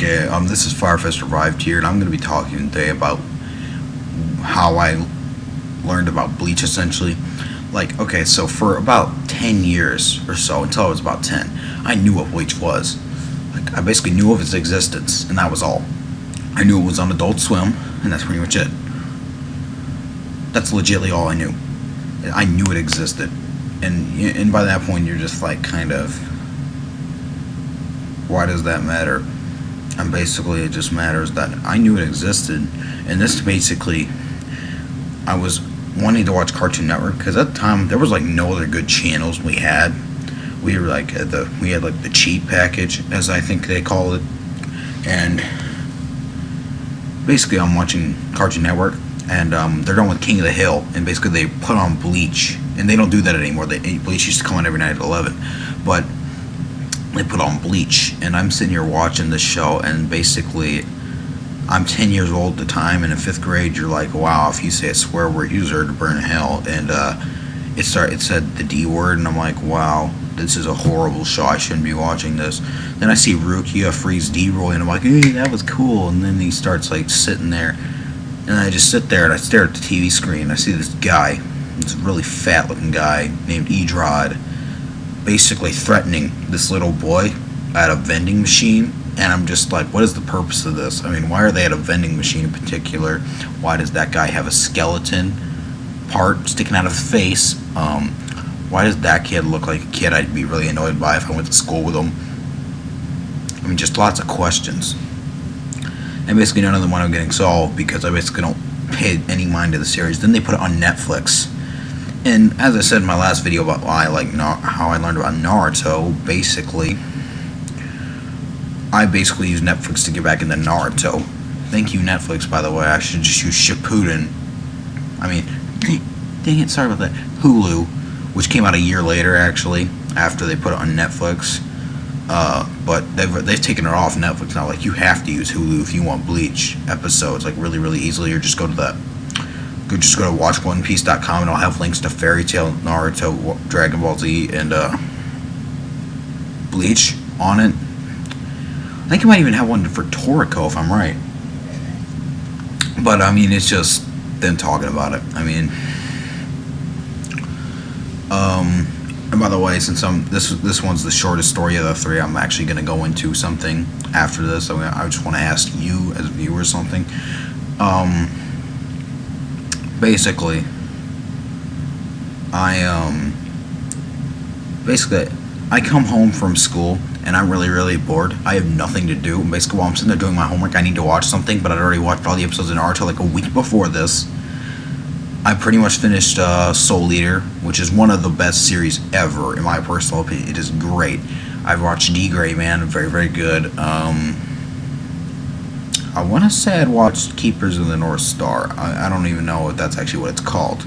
Okay, this is Firefest Revived here, and I'm going to be talking today about how I learned about Bleach, essentially. Like, okay, so for about 10 years or so, until I was about 10, I knew what Bleach was. Like, I basically knew of its existence, and that was all. I knew it was on Adult Swim, and that's pretty much it. That's legitimately all I knew. I knew it existed. And by that point, you're just like, kind of, why does that matter? And basically, it just matters that I knew it existed, and this basically, I was wanting to watch Cartoon Network because at the time there was like no other good channels we had. We were like we had like the cheap package, as I think they call it, and basically I'm watching Cartoon Network, and they're done with King of the Hill, and basically they put on Bleach, and they don't do that anymore. Bleach used to come on every night at 11, but they put on Bleach, and I'm sitting here watching this show, and basically I'm 10 years old at the time, and in 5th grade you're like, wow, if you say a swear word you deserve to burn in hell. And it said the D word, and I'm like, wow, this is a horrible show, I shouldn't be watching this. Then I see Rukia freeze D-roll, and I'm like, hey, that was cool. And then he starts like sitting there, and I just sit there and I stare at the TV screen. I see this guy, this really fat looking guy named Edrod, basically threatening this little boy at a vending machine, and I'm just like, what is the purpose of this? I mean, why are they at a vending machine in particular? Why does that guy have a skeleton part sticking out of his face? Why does that kid look like a kid I'd be really annoyed by if I went to school with him? I mean, just lots of questions, and basically none of them wound up getting solved because I basically don't pay any mind to the series. Then they put it on Netflix. And as I said in my last video about how I learned about Naruto, I basically use Netflix to get back into Naruto. Thank you, Netflix, by the way. I should just use Shippuden. I mean, dang it, sorry about that. Hulu, which came out a year later, actually, after they put it on Netflix. But they've taken it off Netflix now. Like, you have to use Hulu if you want Bleach episodes, like, really, really easily, or just go to watchOnePiece.com, and I'll have links to Fairy Tail, Naruto, Dragon Ball Z, and Bleach on it. I think I might even have one for Toriko if I'm right. But I mean, it's just them talking about it. I mean, and by the way, since this one's the shortest story of the three, I'm actually going to go into something after this. I just want to ask you as a viewer something. Basically, I come home from school and I'm really, really bored. I have nothing to do. Basically, while I'm sitting there doing my homework, I need to watch something, but I'd already watched all the episodes of Naruto like a week before this. I pretty much finished Soul Eater, which is one of the best series ever, in my personal opinion. It is great. I've watched D-Gray, man. Very, very good. I want to say I'd watched Keepers of the North Star. I don't even know if that's actually what it's called.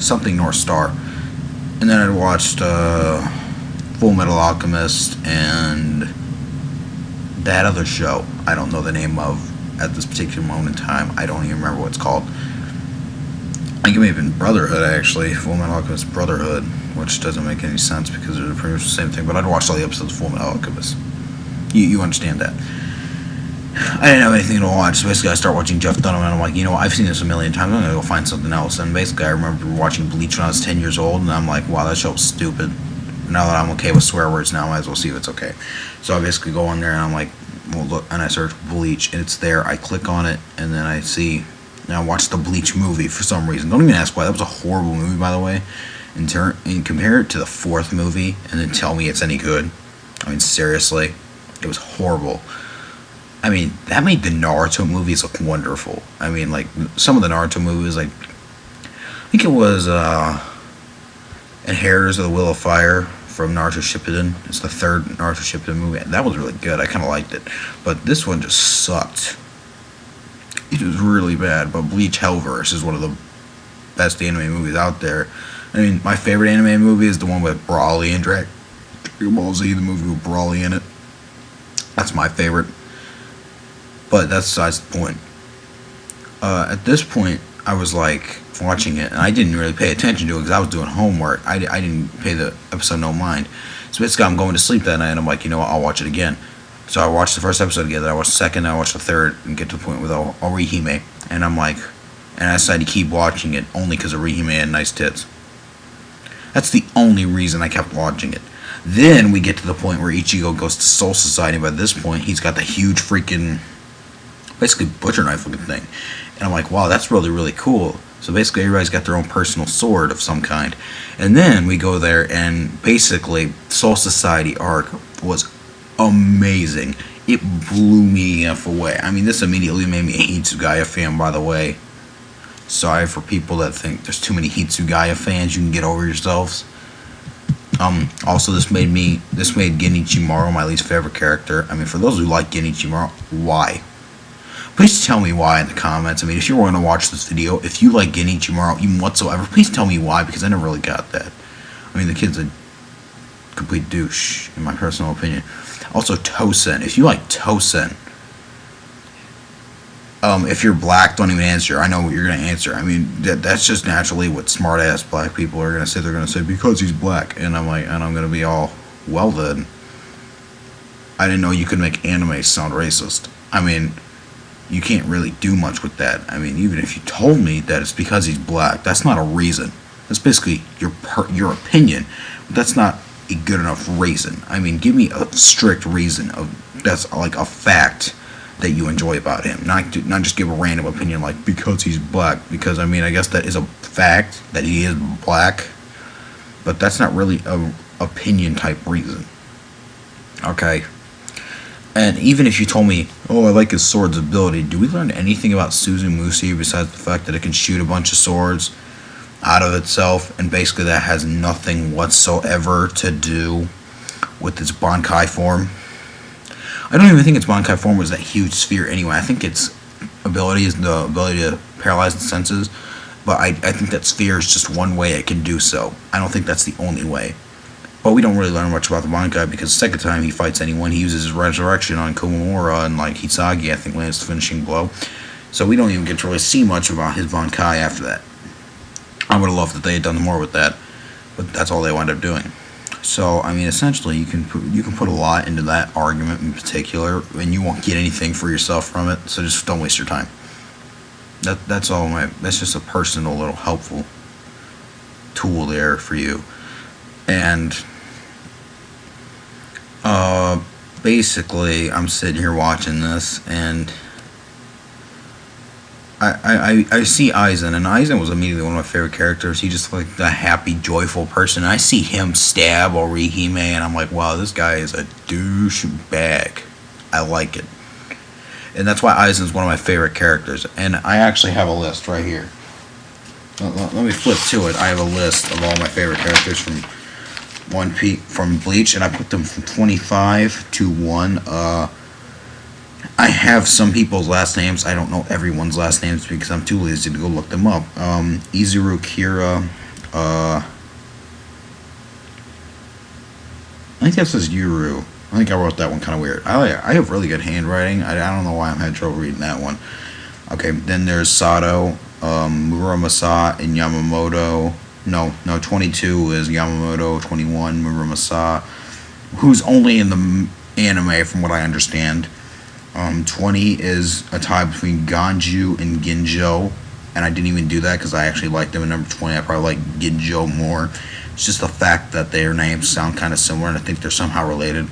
Something North Star. And then I'd watched Full Metal Alchemist and that other show I don't know the name of at this particular moment in time. I don't even remember what it's called. I think it may have been Brotherhood, actually. Full Metal Alchemist Brotherhood, which doesn't make any sense because they're pretty much the same thing. But I'd watched all the episodes of Full Metal Alchemist. You understand that. I didn't have anything to watch, so basically I start watching Jeff Dunham, and I'm like, I've seen this a million times, I'm going to go find something else. And basically I remember watching Bleach when I was 10 years old, and I'm like, wow, that show was stupid. Now that I'm okay with swear words now, I might as well see if it's okay. So I basically go on there, and I'm like, well, look, and I search Bleach, and it's there. I click on it, and then I see, and I watch the Bleach movie for some reason. Don't even ask why. That was a horrible movie, by the way. And compare it to the 4th movie, and then tell me it's any good. I mean, seriously, it was horrible. I mean, that made the Naruto movies look wonderful. I mean, like, some of the Naruto movies, like, I think it was, Inheritors of the Will of Fire from Naruto Shippuden. It's the 3rd Naruto Shippuden movie. That was really good. I kind of liked it. But this one just sucked. It was really bad. But Bleach Hellverse is one of the best anime movies out there. I mean, my favorite anime movie is the one with Brawly and Dragon Ball Z, the movie with Brawly in it. That's my favorite. But that's besides the point. At this point, I was like watching it, and I didn't really pay attention to it because I was doing homework. I didn't pay the episode no mind. So basically, I'm going to sleep that night, and I'm like, I'll watch it again. So I watched the first episode together. I watched the second. I watched the third, and get to the point with Orihime, and I'm like, and I decided to keep watching it only because Orihime had nice tits. That's the only reason I kept watching it. Then we get to the point where Ichigo goes to Soul Society. By this point, he's got the huge freaking, basically butcher knife looking thing. And I'm like, wow, that's really, really cool. So basically everybody's got their own personal sword of some kind. And then we go there and basically Soul Society arc was amazing. It blew me away. I mean, this immediately made me a Hitsugaya fan, by the way. Sorry for people that think there's too many Hitsugaya fans. You can get over yourselves. Also, this made Genichimaru my least favorite character. I mean, for those who like Genichimaru, why? Please tell me why in the comments. I mean, if you're going to watch this video, if you like Genichimaru even whatsoever, please tell me why, because I never really got that. I mean, the kid's a complete douche, in my personal opinion. Also, Tosen. If you like Tosen, if you're black, don't even answer. I know what you're going to answer. I mean, that's just naturally what smart-ass black people are going to say. They're going to say, because he's black. And I'm like, and I'm going to be all, well then. I didn't know you could make anime sound racist. I mean, you can't really do much with that. I mean, even if you told me that it's because he's black, that's not a reason. That's basically your opinion. But that's not a good enough reason. I mean, give me a strict reason that's like a fact that you enjoy about him, not just give a random opinion like because he's black, because I mean I guess that is a fact that he is black, but that's not really a opinion type reason. Okay. And even if you told me, oh, I like his sword's ability, do we learn anything about Suzumushi besides the fact that it can shoot a bunch of swords out of itself, and basically that has nothing whatsoever to do with its Bankai form? I don't even think its Bankai form was that huge sphere anyway. I think its ability is the ability to paralyze the senses, but I think that sphere is just one way it can do so. I don't think that's the only way. But we don't really learn much about the Bankai, because the second time he fights anyone, he uses his resurrection on Komamura, and like Hisagi, I think, lands the finishing blow. So we don't even get to really see much about his Bankai after that. I would have loved that they had done more with that, but that's all they wound up doing. So, I mean, essentially, you can put a lot into that argument in particular, and you won't get anything for yourself from it. So just don't waste your time. That's all that's just a personal little helpful tool there for you. And basically, I'm sitting here watching this, and I see Aizen, and Aizen was immediately one of my favorite characters. He just like the happy, joyful person. I see him stab Orihime, and I'm like, wow, this guy is a douchebag. I like it. And that's why Aizen's one of my favorite characters. And I actually have a list right here. Let me flip to it. I have a list of all my favorite characters from from Bleach, and I put them from 25 to 1. I have some people's last names. I don't know everyone's last names because I'm too lazy to go look them up. Izuru, Kira, I think that says Yuru. I think I wrote that one kind of weird. I have really good handwriting. I don't know why I'm having trouble reading that one. Okay, then there's Sato, Muramasa, and Yamamoto. No, 22 is Yamamoto, 21 Muramasa, who's only in the anime from what I understand. 20 is a tie between Ganju and Ginjo, and I didn't even do that because I actually liked them in number 20. I probably like Ginjo more. It's just the fact that their names sound kind of similar, and I think they're somehow related.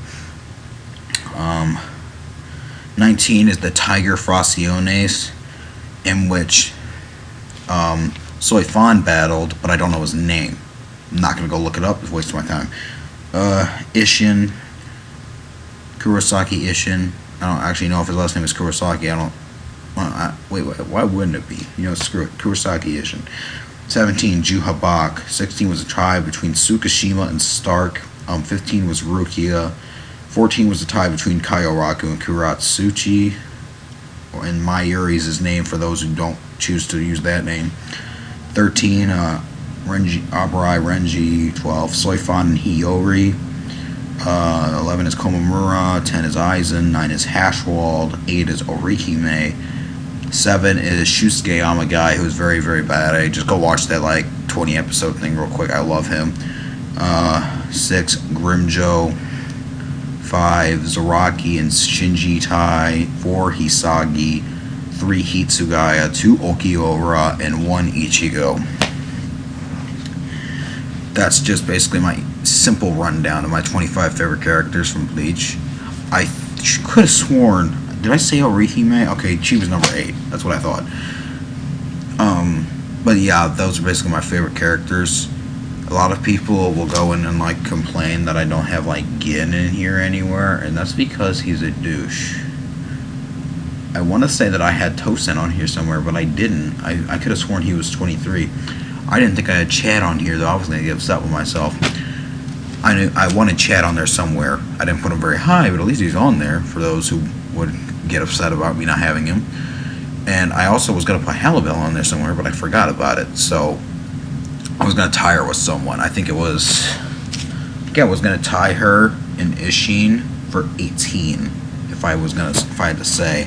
19 is the Tiger Fracciones, in which Soifan battled, but I don't know his name. I'm not going to go look it up. It's wasting my time. Ishin, Kurosaki Ishin. I don't actually know if his last name is Kurosaki. Wait, why wouldn't it be? You know, screw it. Kurosaki Ishin. 17, Juhabak. 16 was a tie between Tsukishima and Stark. 15 was Rukia. 14 was a tie between Kaioraku and Kuratsuchi. And Mayuri is his name for those who don't choose to use that name. 13, Abarai Renji. 12, Soifan and Hiyori. 11 is Komamura. 10 is Aizen. 9 is Hashwald. 8 is Orihime. 7 is Shusuke Amagai, who's very, very bad. Just go watch that like 20 episode thing real quick. I love him. 6, Grimjo. 5 Zaraki and Shinji Tai, 4 Hisagi, 3 Hitsugaya, 2 Okiura, and 1 Ichigo. That's just basically my simple rundown of my 25 favorite characters from Bleach. I could have sworn, did I say Orihime? Okay, she was number 8. That's what I thought. But yeah, those are basically my favorite characters. A lot of people will go in and like complain that I don't have like Gin in here anywhere, and that's because he's a douche. I want to say that I had Tosen on here somewhere, but I didn't. I could have sworn he was 23. I didn't think I had Chad on here, though. I was going to get upset with myself. I wanted Chad on there somewhere. I didn't put him very high, but at least he's on there for those who would get upset about me not having him. And I also was going to put Halibel on there somewhere, but I forgot about it. So I was going to tie her with someone. I think it was... I was going to tie her and Ishin for 18, if I had to say.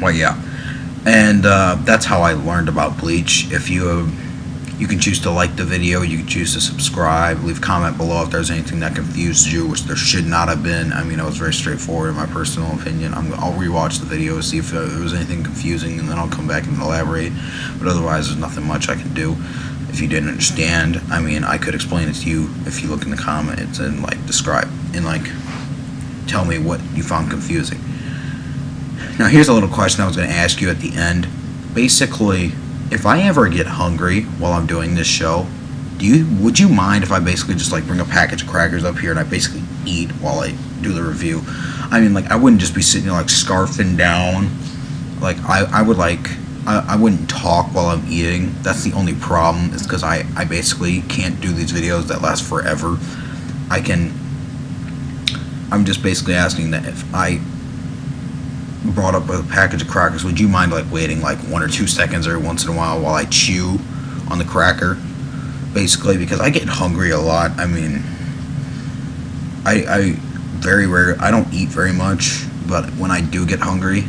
Well, yeah. And that's how I learned about Bleach. If you can choose to like the video, you can choose to subscribe, leave a comment below if there's anything that confused you, which there should not have been. I mean, it was very straightforward in my personal opinion. I'll rewatch the video, see if there was anything confusing, and then I'll come back and elaborate. But otherwise, there's nothing much I can do. If you didn't understand, I mean, I could explain it to you if you look in the comments and like describe and like tell me what you found confusing. Now, here's a little question I was going to ask you at the end. Basically, if I ever get hungry while I'm doing this show, would you mind if I basically just like bring a package of crackers up here and I basically eat while I do the review? I mean, like, I wouldn't just be sitting there like scarfing down. Like, I wouldn't talk while I'm eating. That's the only problem, is because I basically can't do these videos that last forever. I'm just basically asking that if I brought up a package of crackers, would you mind like waiting like 1 or 2 seconds every once in a while I chew on the cracker? Basically, because I get hungry a lot. I mean, I very rare, I don't eat very much, but when I do get hungry,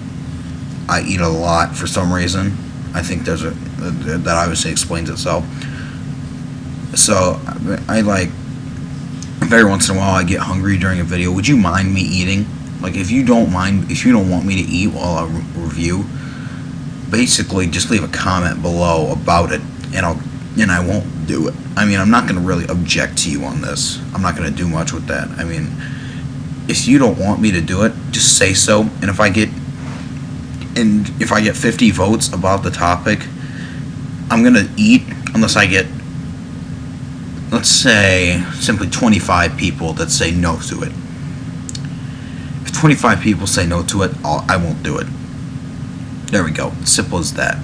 I eat a lot for some reason. I think that obviously explains itself. So I like, very once in a while I get hungry during a video. Would you mind me eating? Like, if you don't want me to eat while I review, basically just leave a comment below about it, and I won't do it. I mean, I'm not going to really object to you on this. I'm not going to do much with that. I mean, if you don't want me to do it, just say so. And if I get 50 votes about the topic, I'm going to eat unless I get, let's say, simply 25 people that say no to it. If 25 people say no to it, I won't do it. There we go. Simple as that.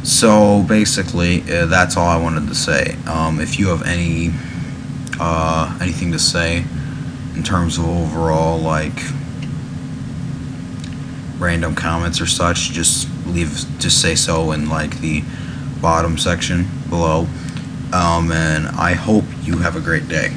So basically, that's all I wanted to say. If you have anything to say in terms of overall, like, random comments or such, just say so in like the bottom section below. And I hope you have a great day.